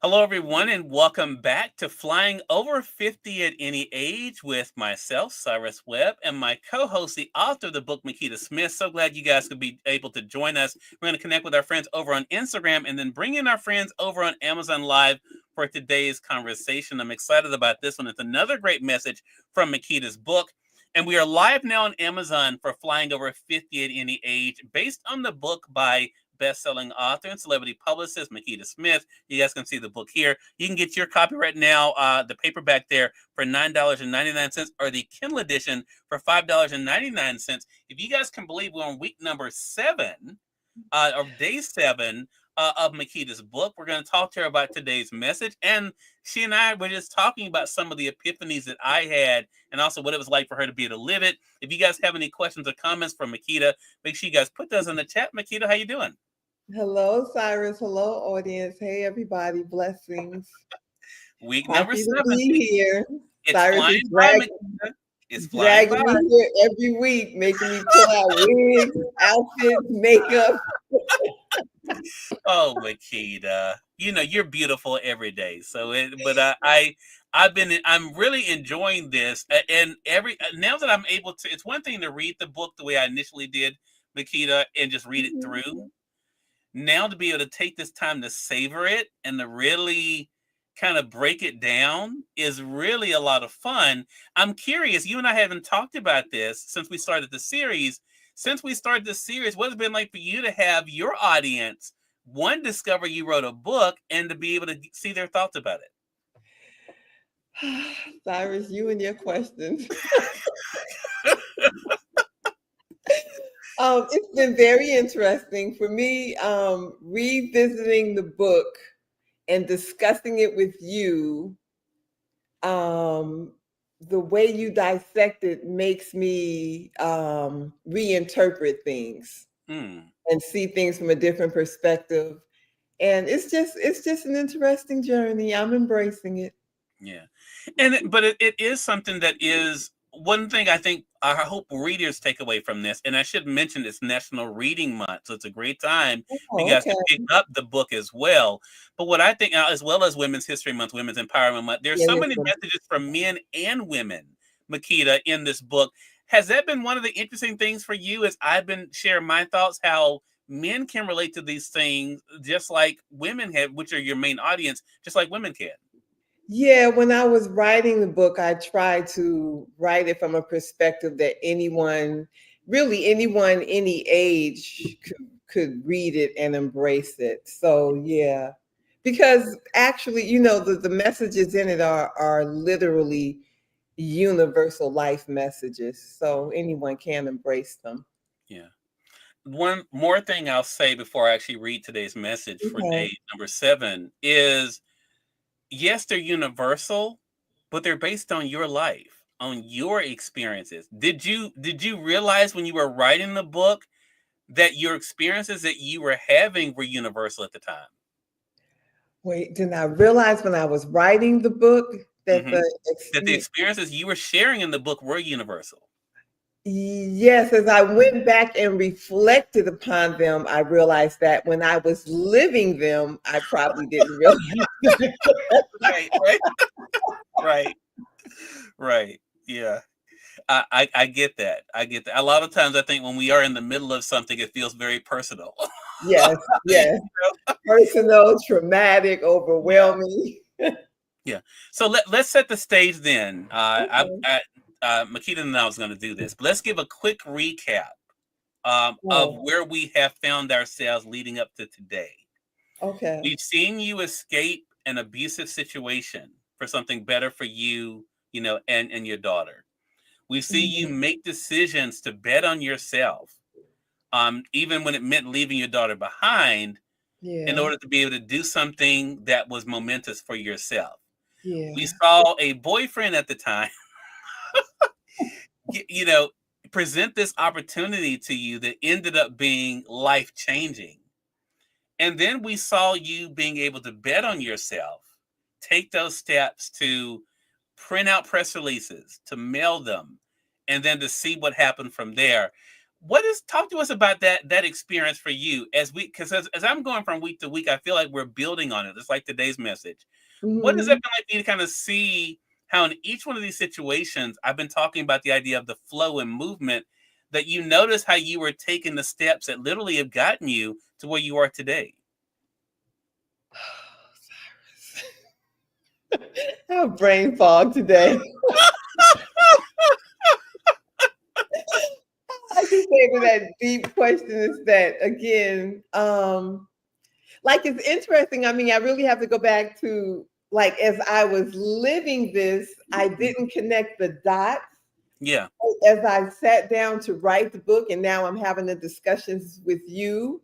Hello, everyone, and welcome back to Flying Over 50 at Any Age with myself, Cyrus Webb, and my co host, the author of the book, Makeda Smith. So glad you guys could be able to join us. We're going to connect with our friends over on Instagram and then bring in our friends over on Amazon Live for today's conversation. I'm excited about this one. It's another great message from Makeda's book. And we are live now on Amazon for Flying Over 50 at Any Age, based on the book by best-selling author and celebrity publicist Makeda Smith. You guys can see the book here. You can get your copy right now, the paperback there for $9.99, or the Kindle edition for $5.99. If you guys can believe, we're on week number 7, of day 7 of Makeda's book. We're going to talk to her about today's message, and she and I were just talking about some of the epiphanies that I had, and also what it was like for her to be able to live it. If you guys have any questions or comments for Makeda, make sure you guys put those in the chat. Makeda, how you doing? Hello, Cyrus. Hello, audience. Hey, everybody. Blessings. Week number Happy to 7. be here. It's Cyrus flying is by, Makeda. It's flying dragging by. me here every week, making me pull out wigs, outfits, makeup. Oh, Makeda, you're beautiful every day. I'm really enjoying this, and every now that I'm able to. It's one thing to read the book the way I initially did, Makeda, and just read it through. Now to be able to take this time to savor it and to really kind of break it down is really a lot of fun. I'm curious, you and I haven't talked about this since we started the series. Since we started the series, what's it been like for you to have your audience, one, discover you wrote a book, and to be able to see their thoughts about it? Cyrus, you and your questions. It's been very interesting for me, revisiting the book and discussing it with you. The way you dissect it makes me reinterpret things Hmm. and see things from a different perspective. And it's just an interesting journey. I'm embracing it. Yeah, but it is something that is one thing I hope readers take away from this. And I should mention it's National Reading Month, so it's a great time for you Oh, guys okay. to pick up the book as well. But what I think, as well as Women's History Month, Women's Empowerment Month, there's Yeah, so yes, many ma'am. messages from men and women, Makeda, in this book. Has that been one of the interesting things for you? As I've been sharing my thoughts, how men can relate to these things just like women have, which are your main audience, just like women can. Yeah, when I was writing the book, I tried to write it from a perspective that anyone, really anyone, any age could read it and embrace it. So yeah, because actually, the messages in it are literally universal life messages. So anyone can embrace them. Yeah. One more thing I'll say before I actually read today's message for Okay. day number 7 is, yes, they're universal, but they're based on your life, on your experiences. Did you realize when you were writing the book that your experiences that you were having were universal at the time? Wait, did I realize when I was writing the book that Hmm. the That the experiences you were sharing in the book were universal. yes, as I went back and reflected upon them, I realized that when I was living them, I probably didn't realize that. Right, right, right, right. Yeah. I get that. I get that. A lot of times I think when we are in the middle of something, it feels very personal. Yes, You yes. know? Personal, traumatic, Yeah. overwhelming. Yeah. So let's set the stage then. Okay. Makita and I was going to do this, but let's give a quick recap of Oh, where we have found ourselves leading up to today. okay. We've seen you escape an abusive situation for something better for you, and your daughter. We see you Mhm. make decisions to bet on yourself, even when it meant leaving your daughter behind, in Yeah, order to be able to do something that was momentous for yourself. We yeah, saw a boyfriend at the time, y- you know, present this opportunity to you that ended up being life changing. And then we saw you being able to bet on yourself, take those steps to print out press releases, to mail them, and then to see what happened from there. what is talk to us about that experience for you as we because as I'm going from week to week, I feel like we're building on it. It's like today's message. What does that Mhm. feel like for you to kind of see how in each one of these situations I've been talking about the idea of the flow and movement, that you notice how you were taking the steps that literally have gotten you to where you are today. I have brain fog today. I can say to that deep question is that again, like it's interesting. I mean, I really have to go back to like as I was living this, I didn't connect the dots Yeah. as I sat down to write the book, and now I'm having the discussions with you.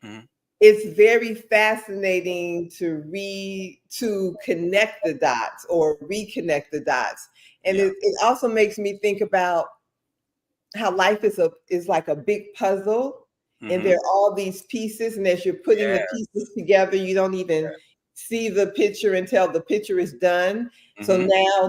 Mhm. It's very fascinating to read, to connect the dots or reconnect the dots. And Yeah. it also makes me think about how life is like a big puzzle, and there Hmm. are all these pieces, and as you're putting the Yeah. pieces together, you don't even see the picture until the picture is done. So Hmm. now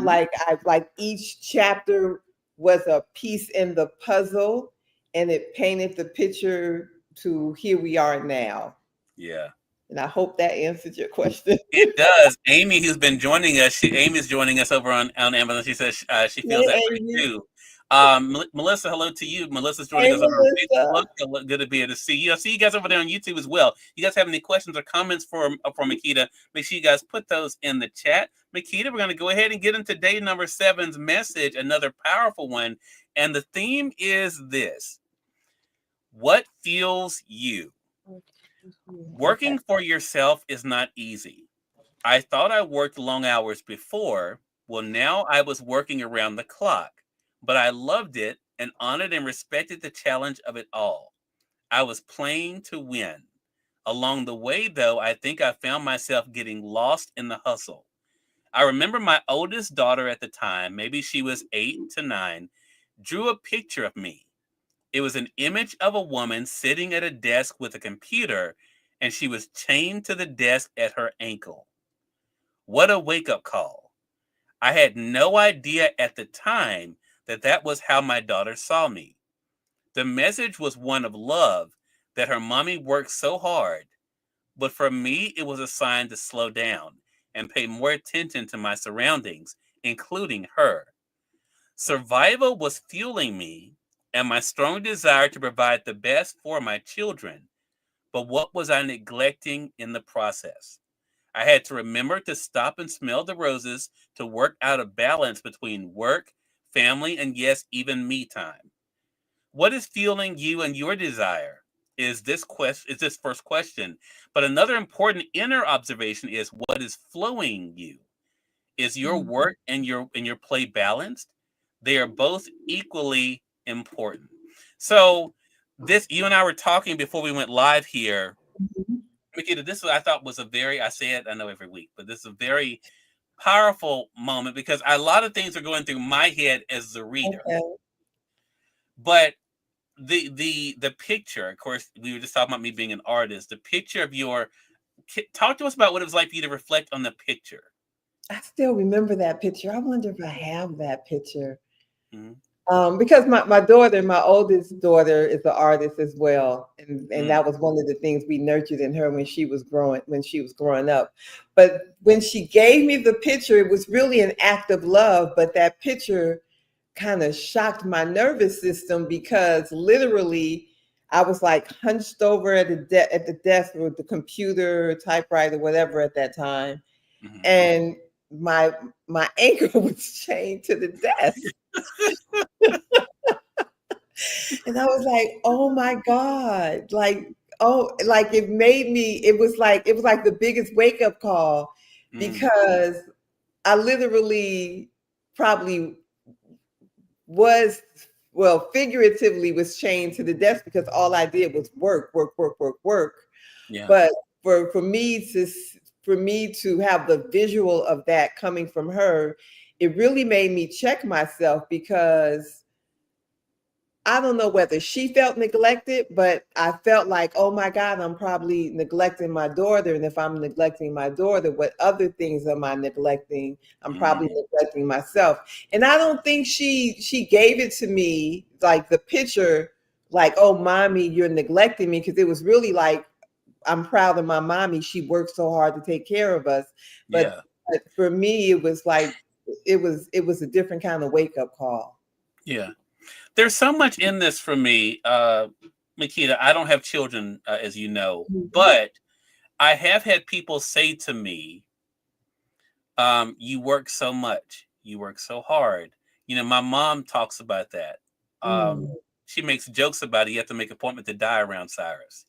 like each chapter was a piece in the puzzle, and it painted the picture to here we are now. Yeah. And I hope that answered your question. It does. Amy, who's been joining us, Amy's joining us over on Amazon. She says she feels Hey, that way Amy. too. Melissa, hello to you. Melissa's joining Hey, us over on Facebook. Melissa. Good to be able to see you. I see you guys over there on YouTube as well. You guys have any questions or comments for Makeda? Make sure you guys put those in the chat. Makeda, we're going to go ahead and get into day number 7's message, another powerful one. And the theme is this: what fuels you? Okay. Working for yourself is not easy. I thought I worked long hours before. Well, now I was working around the clock, but I loved it and honored and respected the challenge of it all. I was playing to win. Along the way, though, I think I found myself getting lost in the hustle. I remember my oldest daughter at the time, maybe she was 8 to 9, drew a picture of me. It was an image of a woman sitting at a desk with a computer, and she was chained to the desk at her ankle. What a wake up call. I had no idea at the time that that was how my daughter saw me. The message was one of love, that her mommy worked so hard, but for me, it was a sign to slow down and pay more attention to my surroundings, including her. Survival was fueling me and my strong desire to provide the best for my children, but what was I neglecting in the process? I had to remember to stop and smell the roses, to work out a balance between work, family, and yes, even me time. What is fueling you and your desire? Is this first question. But another important inner observation is what is flowing you? Is your Mhm. work and your play balanced? They are both equally important. So this you and I were talking before we went live here. Mhm. Makita, this I thought was a very, I say it, I know every week, but this is a very powerful moment because a lot of things are going through my head as the reader. Okay. But the picture, of course, we were just talking about me being an artist. The picture of your talk to us about what it was like for you to reflect on the picture. I still remember that picture. I wonder if I have that picture. Mm-hmm. Because my daughter, my oldest daughter, is an artist as well, and Mm-hmm. that was one of the things we nurtured in her when she was growing up. But when she gave me the picture, it was really an act of love. But that picture kind of shocked my nervous system because literally I was like hunched over at at the desk with the computer, typewriter, whatever at that time, Mm-hmm. and my my ankle was chained to the desk. And I was like, "Oh my God." Like, oh, like it was like the biggest wake up call Mm-hmm. because I literally probably was well, figuratively was chained to the desk because all I did was work, work, work, work, work. Yeah. But for me for me to have the visual of that coming from her, it really made me check myself because I don't know whether she felt neglected, but I felt like, oh my God, I'm probably neglecting my daughter. And if I'm neglecting my daughter, what other things am I neglecting? I'm probably Mm-hmm. neglecting myself. And I don't think she gave it to me like the picture like, oh, mommy, you're neglecting me. Because it was really like, I'm proud of my mommy. She worked so hard to take care of us. But, Yeah. but for me, it was like, it was a different kind of wake up call. Yeah. There's so much in this for me, Makeda. I don't have children, as you know, Mhm. but I have had people say to me, "You work so much. You work so hard." My mom talks about that. Um, Mm. she makes jokes about it. You have to make an appointment to die around Cyrus.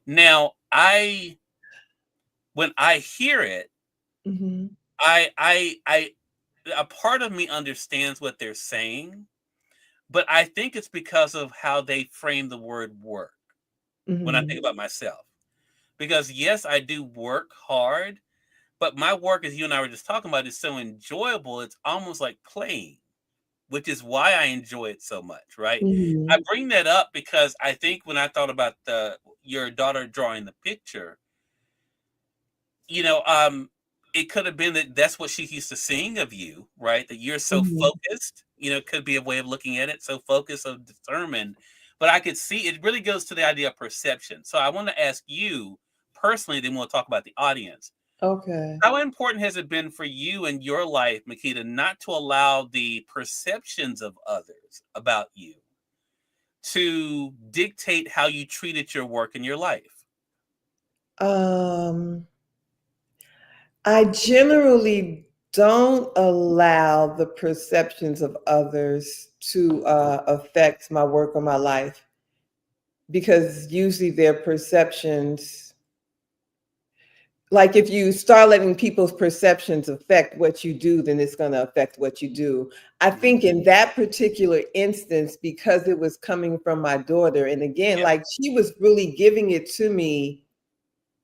Now when I hear it, Mhm. I a part of me understands what they're saying, but I think it's because of how they frame the word work when I think Mhm. about myself. Because yes, I do work hard, but my work, as you and I were just talking about, is so enjoyable. It's almost like playing, which is why I enjoy it so much, right? I Mhm. bring that up because I think when I thought about your daughter drawing the picture, you know, um, it could have been that that's what she's used to seeing of you, right? That you're so Mhm. focused, it could be a way of looking at it, so focused, so determined. But I could see it really goes to the idea of perception. So I want to ask you personally, then we'll talk about the audience. Okay. How important has it been for you in your life, Makeda, not to allow the perceptions of others about you to dictate how you treated your work and your life? Um, I generally don't allow the perceptions of others to affect my work or my life, because usually their perceptions, like if you start letting people's perceptions affect what you do, then it's going to affect what you do. I Mhm. think in that particular instance, because it was coming from my daughter, and again, Yeah, like she was really giving it to me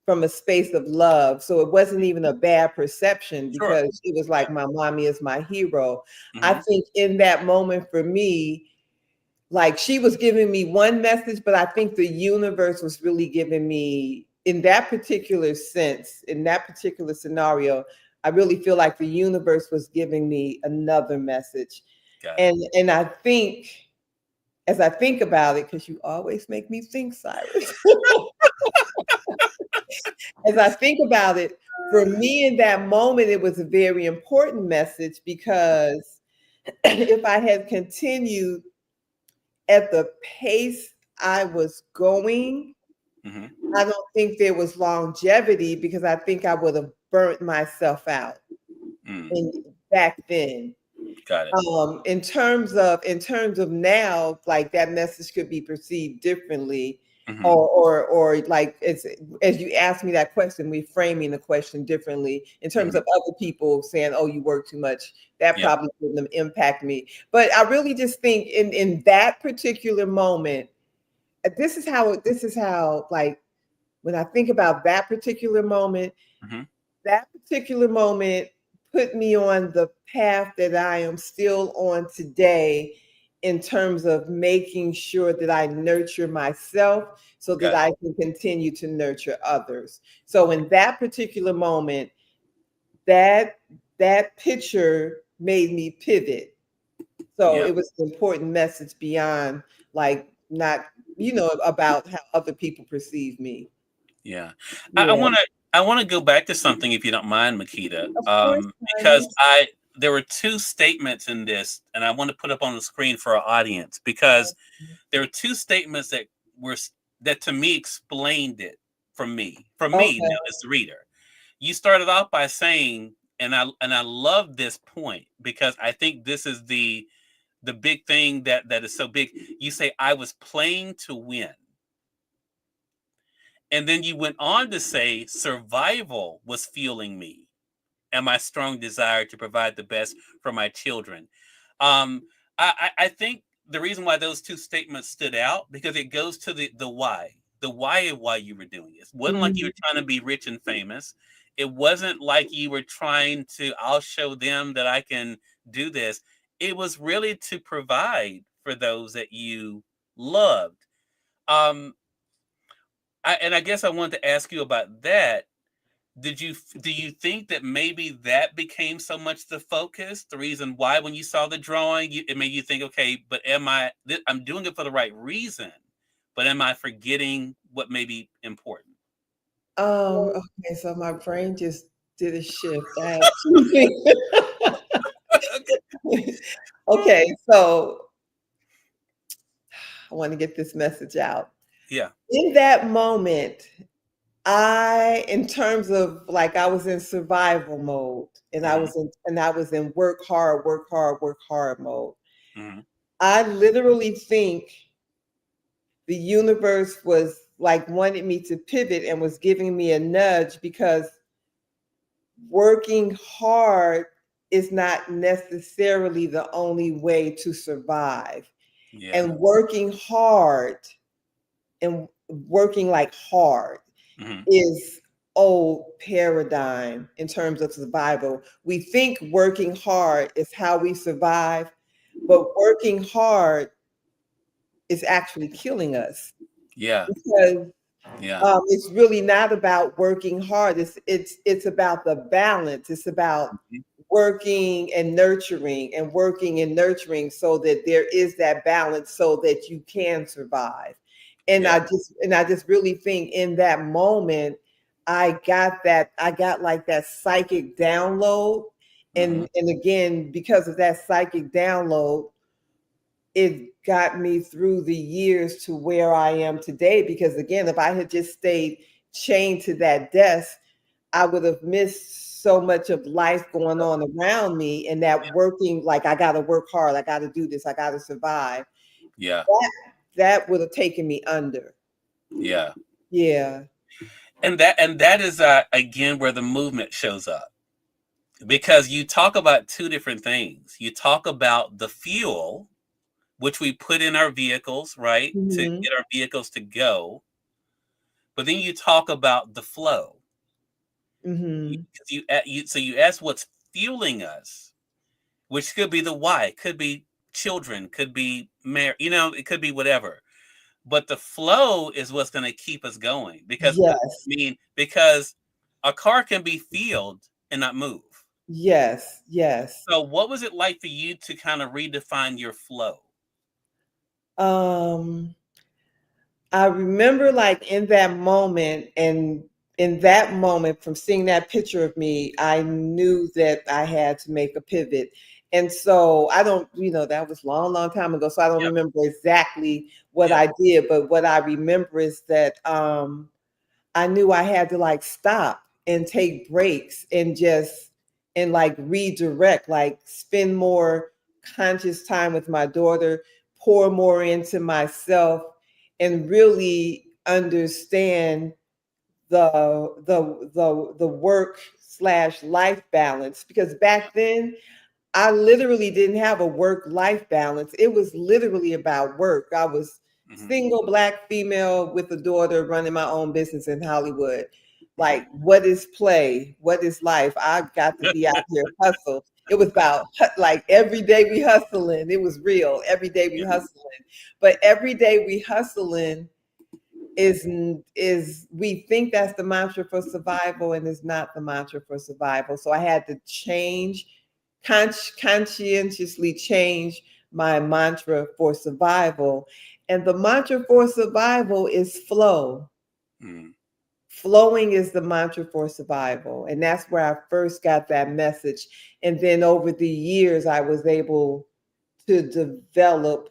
from a space of love. So it wasn't even a bad perception, sure. because it was like, Yeah. my mommy is my hero. I Hmm. think in that moment for me, like she was giving me one message, but I think the universe was really giving me, in that particular sense, in that particular scenario, I really feel like the universe was giving me another message. Got it. And I think, as I think about it, because you always make me think, Cyrus. As I think about it, for me in that moment, it was a very important message, because if I had continued at the pace I was going, Hmm. I don't think there was longevity, because I think I would have burnt myself out Mm, in back then. got it. In terms of now, like that message could be perceived differently, Hmm. or like, as you asked me that question, reframing the question differently in terms Hmm. of other people saying, "Oh, you work too much." That Yeah. probably wouldn't have impacted me. But I really just think in that particular moment, this is how, like, when I think about Hmm. that particular moment put me on the path that I am still on today, in terms of making sure that I nurture myself so that Got it. I can continue to nurture others. So in that particular moment, that that picture made me pivot. So Yeah. it was an important message beyond, like, not, about how other people perceive me. Yeah. I Yeah. want to. I want to go back to something, if you don't mind, Makeda, Of course, because Cyrus. there were two statements in this, and I want to put up on the screen for our audience because there were two statements were that to me explained it from me Okay. now as the reader. You started off by saying, and I love this point because I think this is the big thing that is so big. You say I was playing to win. And then you went on to say survival was fueling me and my strong desire to provide the best for my children. Um, I think the reason why those two statements stood out because it goes to the why of why you were doing it. It wasn't like you Mhm. were trying to be rich and famous. It wasn't like you were trying to, I'll show them that I can do this. It was really to provide for those that you loved. Um, and I guess I wanted to ask you about that. do you think that maybe that became so much the focus, the reason why when you saw the drawing, it made you think, okay, but I'm doing it for the right reason, but am I forgetting what may be important? Okay, so my brain just did a shift. I had two things. Okay, so I want to get this message out. Yeah. In that moment, in terms of like I was in survival mode and Hmm. I was in work hard, work hard, work hard mode. Hmm. I literally think the universe was like wanted me to pivot and was giving me a nudge because working hard is not necessarily the only way to survive. Yeah. And working hard and working like hard Hmm. is old paradigm in terms of survival. We think working hard is how we survive, but working hard is actually killing us Yeah. because Yeah. it's really not about working hard. It's about the balance. It's about Mhm. working and nurturing so that there is that balance so that you can survive. Yeah. And I just really think in that moment I got like that psychic download. Hmm. And again, because of that psychic download, it got me through the years to where I am today. Because again, if I had just stayed chained to that desk, I would have missed so much of life going on around me. And that working, like I got to work hard, I got to do this, I got to survive. Yeah. That that would have taken me under. Yeah. Yeah. And that is again where the movement shows up, because you talk about two different things. You talk about the fuel which we put in our vehicles, right, to Hmm. get our vehicles to go. But then you talk about the flow. Hmm. So you ask what's fueling us, which could be the why. It could be children, could be marriage, it could be whatever. But the flow is what's going to keep us going. Because Yes. because a car can be fueled and not move. Yes. Yes. So what was it like for you to kind of redefine your flow? Um, I remember like in that moment from seeing that picture of me, I knew that I had to make a pivot. And so I don't, that was long, long time ago. So I don't Yep. remember exactly what Yep. I did, but what I remember is that I knew I had to like stop and take breaks and just and like redirect, like spend more conscious time with my daughter, pour more into myself, and really understand the work slash life balance. Because back then I literally didn't have a work life balance. It was literally about work. I was Hmm. single black female with a daughter running my own business in Hollywood. Hmm. Like, what is play? What is life? I got to be out here hustle. It was about like every day we hustling. It was real. Every day we Yeah. hustling. But every day we hustling is we think that's the mantra for survival and is not the mantra for survival. So I had to change, conscientiously change my mantra for survival. And the mantra for survival is flow. Hmm. Flowing is the mantra for survival. And that's where I first got that message. And then over the years, I was able to develop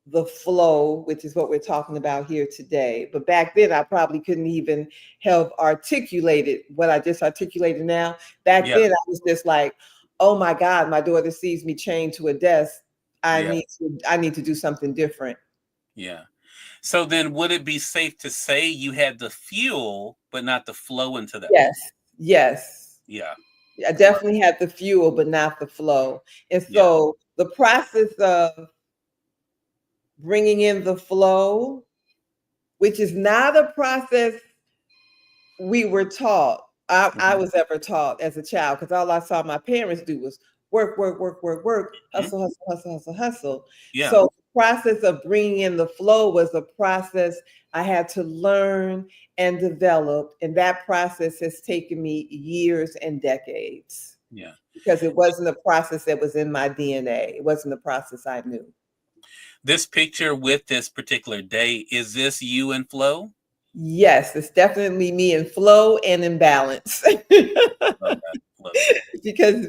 the flow, which is what we're talking about here today. But back then, I probably couldn't even have articulated what I just articulated now. Back Yeah. then, I was just like, "Oh my God, my daughter sees me chained to a desk. Yeah. I need to do something different." Yeah. So then would it be safe to say you had the fuel, but not the flow into that Yes, flow? yes. Yeah. I Right. definitely had the fuel, but not the flow. And Yeah. so the process of bringing in the flow, which is not a process we were taught. I Hmm. was ever taught as a child because all I saw my parents do was work, work, work, work, work, Hmm. hustle, hustle, hustle, hustle, hustle. Yeah. So process of bringing in the flow was a process I had to learn and develop. And that process has taken me years and decades. Yeah. Because it wasn't a process that was in my DNA. It wasn't a process I knew. This picture with this particular day, is this you in flow? Yes, it's definitely me in flow and in balance. Love that. Love that.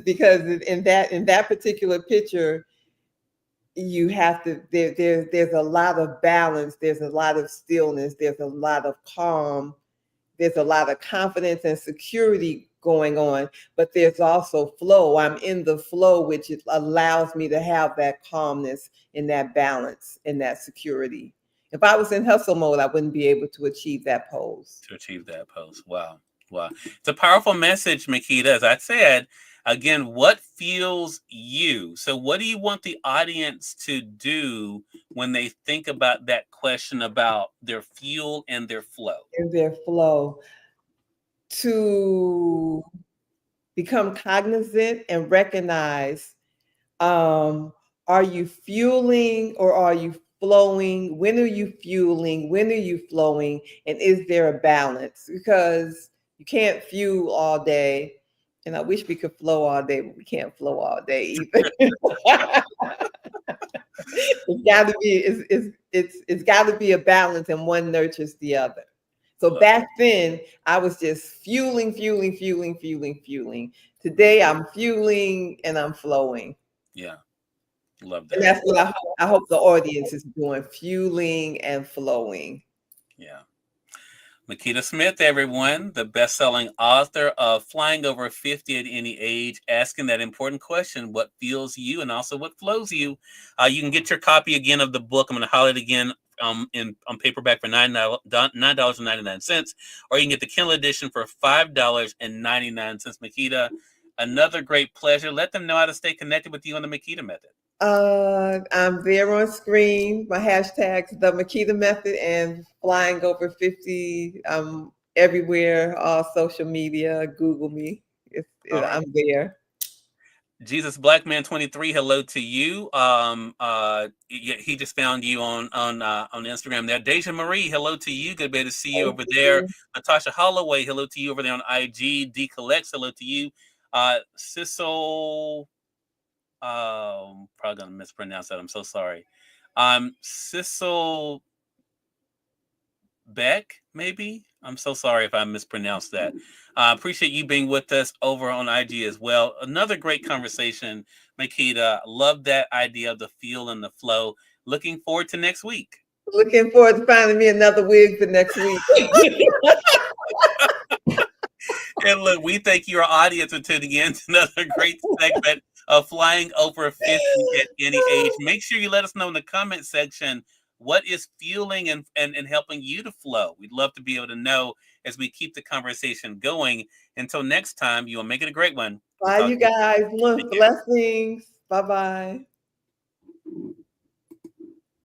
because in that particular picture, you have to there's a lot of balance, there's a lot of stillness, there's a lot of calm, there's a lot of confidence and security going on, but there's also flow. I'm in the flow, which allows me to have that calmness and that balance and that security. If I was in hustle mode, I wouldn't be able to achieve that pose. To achieve that pose. Wow. Wow. It's a powerful message, Makeda. As I said, again, what fuels you? So, what do you want the audience to do when they think about that question about their fuel and their flow? In their flow, to become cognizant and recognize, um, are you fueling or are you flowing? When are you fueling? When are you flowing? And is there a balance? Because you can't fuel all day. And I wish we could flow all day, but we can't flow all day either. It's got to be it's got to be a balance, and one nurtures the other. So Love back then, I was just fueling, fueling, fueling, fueling, fueling. Today, I'm fueling and I'm flowing. Yeah. Love And that. that's what I hope the audience is doing, fueling and flowing. Yeah. Makeda Smith, everyone, the best-selling author of Flying Over 50 at Any Age, asking that important question, what fuels you and also what flows you. You can get your copy again of the book. I'm going to highlight it again on paperback for $9.99, or you can get the Kindle edition for $5.99. Makeda, another great pleasure. Let them know how to stay connected with you on the Makeda Method. I'm there on screen. My hashtags, the Makeda Method and Flying Over 50. Everywhere, all social media. Google me. All right. I'm there. Jesus Black Man 23, hello to you. He just found you on Instagram there. Deja Marie, hello to you. Good to see you Thank over there. you. Natasha Holloway, hello to you over there on IG. D Collects, hello to you. Sissel, probably gonna mispronounce that. I'm so sorry. Sissel Beck, maybe. I'm so sorry if I mispronounced that. Appreciate you being with us over on IG as well. Another great conversation, Makeda. Love that idea of the feel and the flow. Looking forward to next week. Looking forward to finding me another wig for next week. And look, we thank your audience for tuning in to another great segment of Flying Over 50 at Any Age. Make sure you let us know in the comment section what is fueling and helping you to flow. We'd love to be able to know as we keep the conversation going. Until next time, you will make it a great one. We'll Bye, talk you to you. guys. Take care. Blessings. Bye bye.